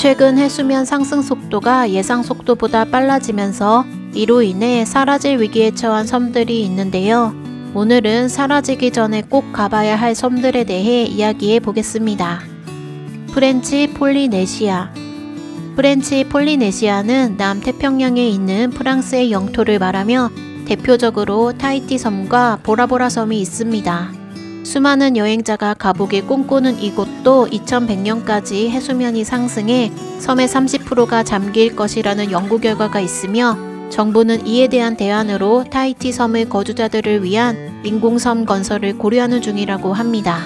최근 해수면 상승 속도가 예상 속도보다 빨라지면서 이로 인해 사라질 위기에 처한 섬들이 있는데요. 오늘은 사라지기 전에 꼭 가봐야 할 섬들에 대해 이야기해 보겠습니다. 프렌치 폴리네시아. 프렌치 폴리네시아는 남태평양에 있는 프랑스의 영토를 말하며 대표적으로 타히티 섬과 보라보라 섬이 있습니다. 수많은 여행자가 가보길 꿈꾸는 이곳도 2100년까지 해수면이 상승해 섬의 30%가 잠길 것이라는 연구 결과가 있으며 정부는 이에 대한 대안으로 타히티 섬의 거주자들을 위한 인공섬 건설을 고려하는 중이라고 합니다.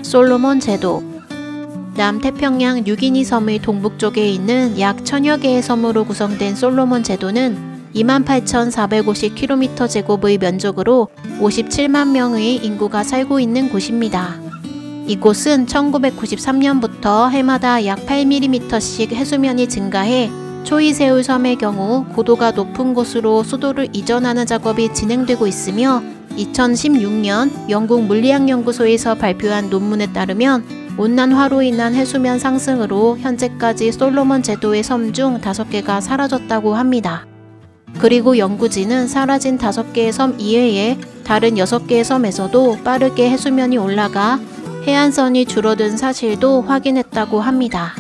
솔로몬 제도. 남태평양 뉴기니 섬의 동북쪽에 있는 약 1000여 개의 섬으로 구성된 솔로몬 제도는 28,450km 제곱의 면적으로 57만 명의 인구가 살고 있는 곳입니다. 이곳은 1993년부터 해마다 약 8mm씩 해수면이 증가해 초이세울 섬의 경우 고도가 높은 곳으로 수도를 이전하는 작업이 진행되고 있으며 2016년 영국 물리학연구소에서 발표한 논문에 따르면 온난화로 인한 해수면 상승으로 현재까지 솔로몬 제도의 섬 중 5개가 사라졌다고 합니다. 그리고 연구진은 사라진 5개의 섬 이외에 다른 6개의 섬에서도 빠르게 해수면이 올라가 해안선이 줄어든 사실도 확인했다고 합니다.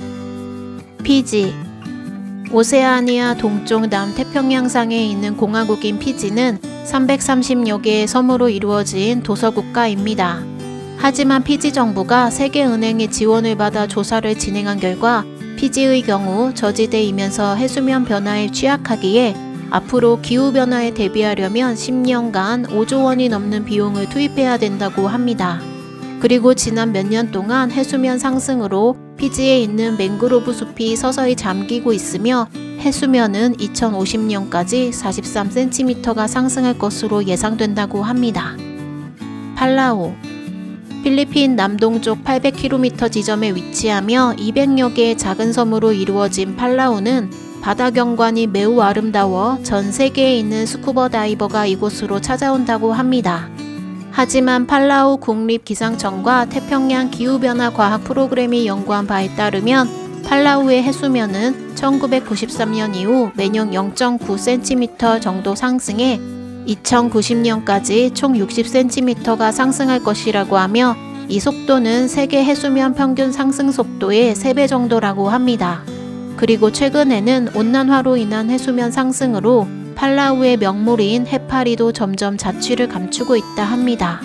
피지. 오세아니아 동쪽 남태평양상에 있는 공화국인 피지는 330여 개의 섬으로 이루어진 도서국가입니다. 하지만 피지 정부가 세계은행의 지원을 받아 조사를 진행한 결과 피지의 경우 저지대이면서 해수면 변화에 취약하기에 앞으로 기후변화에 대비하려면 10년간 5조 원이 넘는 비용을 투입해야 된다고 합니다. 그리고 지난 몇 년 동안 해수면 상승으로 피지에 있는 맹그로브 숲이 서서히 잠기고 있으며 해수면은 2050년까지 43cm가 상승할 것으로 예상된다고 합니다. 팔라우. 필리핀 남동쪽 800km 지점에 위치하며 200여 개의 작은 섬으로 이루어진 팔라우는 바다 경관이 매우 아름다워 전 세계에 있는 스쿠버 다이버가 이곳으로 찾아온다고 합니다. 하지만 팔라우 국립기상청과 태평양 기후변화 과학 프로그램이 연구한 바에 따르면 팔라우의 해수면은 1993년 이후 매년 0.9cm 정도 상승해 2090년까지 총 60cm가 상승할 것이라고 하며 이 속도는 세계 해수면 평균 상승 속도의 3배 정도라고 합니다. 그리고 최근에는 온난화로 인한 해수면 상승으로 팔라우의 명물인 해파리도 점점 자취를 감추고 있다 합니다.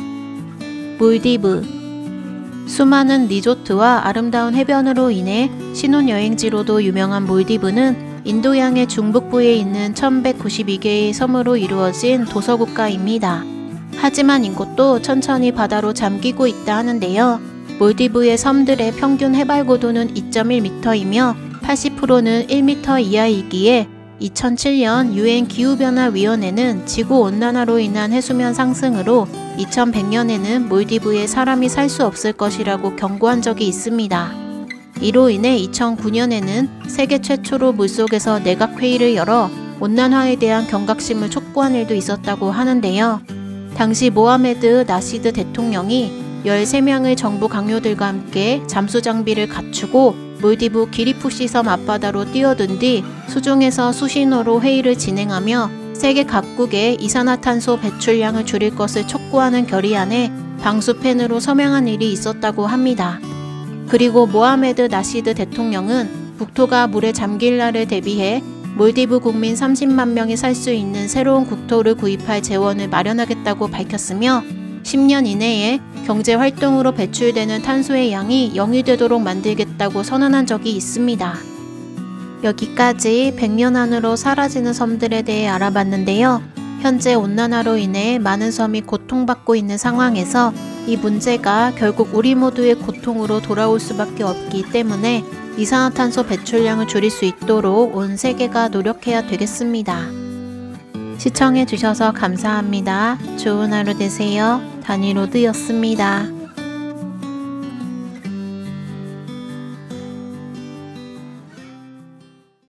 몰디브. 수많은 리조트와 아름다운 해변으로 인해 신혼여행지로도 유명한 몰디브는 인도양의 중북부에 있는 1192개의 섬으로 이루어진 도서국가입니다. 하지만 이곳도 천천히 바다로 잠기고 있다 하는데요. 몰디브의 섬들의 평균 해발 고도는 2.1m이며 80%는 1m 이하이기에 2007년 UN 기후변화위원회는 지구온난화로 인한 해수면 상승으로 2100년에는 몰디브에 사람이 살 수 없을 것이라고 경고한 적이 있습니다. 이로 인해 2009년에는 세계 최초로 물속에서 내각회의를 열어 온난화에 대한 경각심을 촉구한 일도 있었다고 하는데요. 당시 모하메드 나시드 대통령이 13명의 정부 강요들과 함께 잠수 장비를 갖추고 몰디브 기리푸시 섬 앞바다로 뛰어든 뒤 수중에서 수신호로 회의를 진행하며 세계 각국의 이산화탄소 배출량을 줄일 것을 촉구하는 결의안에 방수팬으로 서명한 일이 있었다고 합니다. 그리고 모하메드 나시드 대통령은 국토가 물에 잠길 날을 대비해 몰디브 국민 30만 명이 살 수 있는 새로운 국토를 구입할 재원을 마련하겠다고 밝혔으며 10년 이내에 경제활동으로 배출되는 탄소의 양이 0이 되도록 만들겠다고 선언한 적이 있습니다. 여기까지 100년 안으로 사라지는 섬들에 대해 알아봤는데요. 현재 온난화로 인해 많은 섬이 고통받고 있는 상황에서 이 문제가 결국 우리 모두의 고통으로 돌아올 수밖에 없기 때문에 이산화탄소 배출량을 줄일 수 있도록 온 세계가 노력해야 되겠습니다. 시청해주셔서 감사합니다. 좋은 하루 되세요. 다니로드였습니다.